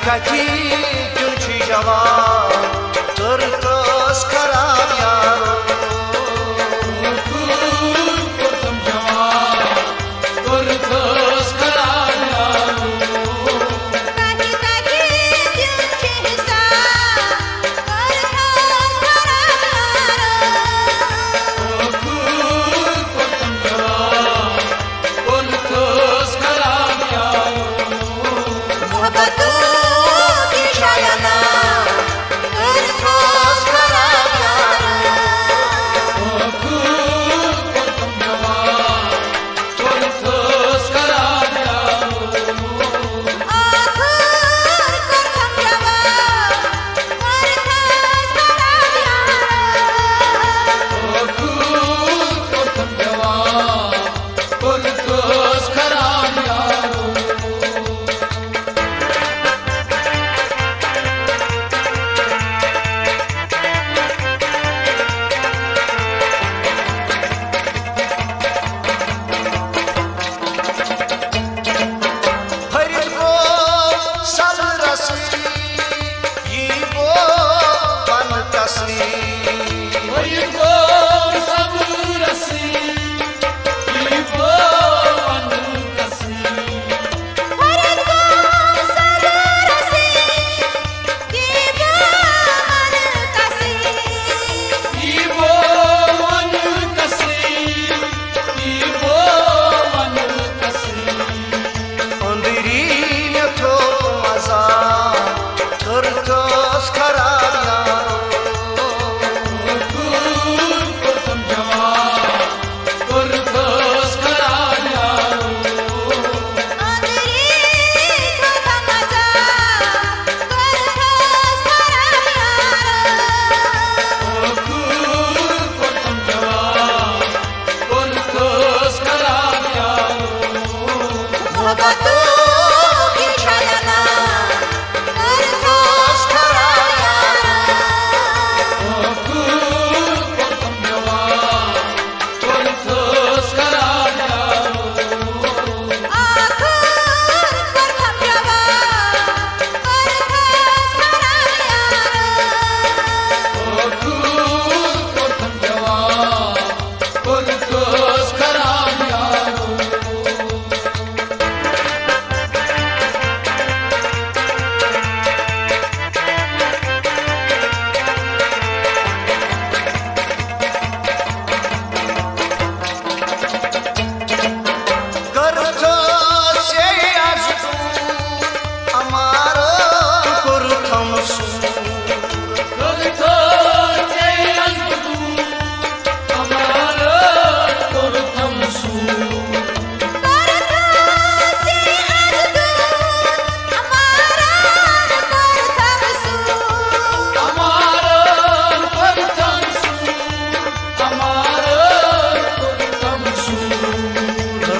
Kaçı günçü java Tırkız karam yaro Kurtum java Tırkız karam yaro Kaçı günçü hisa Tırkız karam yaro Kurtum java Tırkız karam yaro Muhabbatu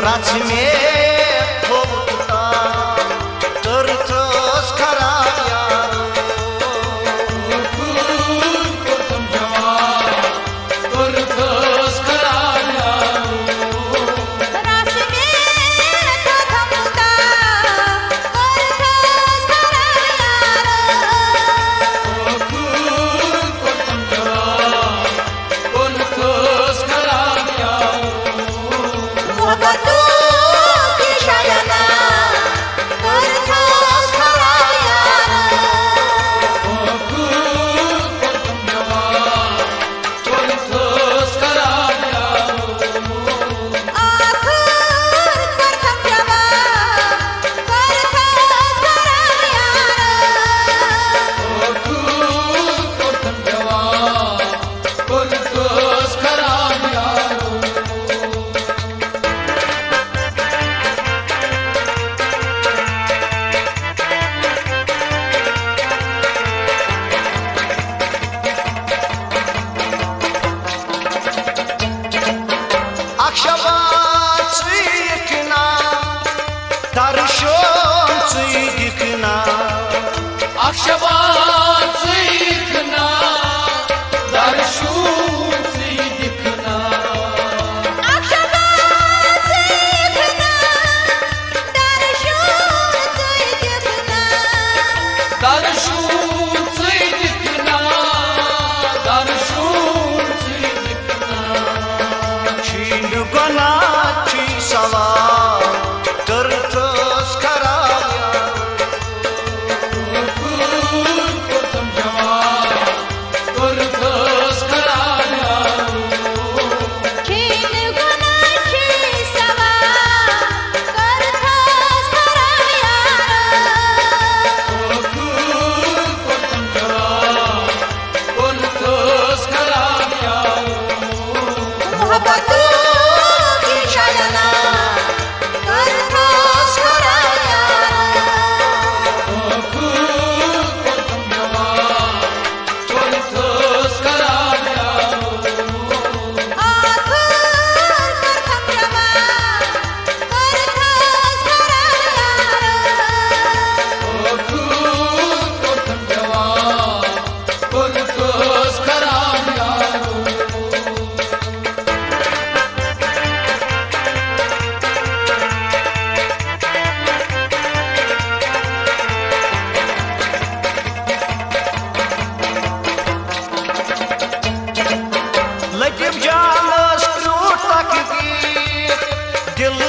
रच में थोता तरस खराब यारो कोतम जवान करथस खराब यारो रास में तो थमता करथस खराब यारो कोतम जवान करथस खराब यारो मोहब्बतों की शायना करथस खराब यारो कोतम जवान करथस खराब यारो आखर करथम जवान करथस खराब यारो कोतम जवान करथस खराब यारो Akşama çıkna Darşon çıkna Akşabat zikna Darşun zikna akşabat zikna darşun zikna Darşun zikna Darşun zikna Çin gona çi sala Tırtıs karab Kotam jawan Korthas kharab yaro छीन गुनाची सवा करथस खराब यारो Kotam jawan Korthas kharab yaro मोहब्बतों की शायना करथस खराब यारो कोतम जवान करथस खराब यारो आखर करथम जवान करथस खराब यारो कोतम जवान करथस खराब यारो Lagim canız krut takdir Dil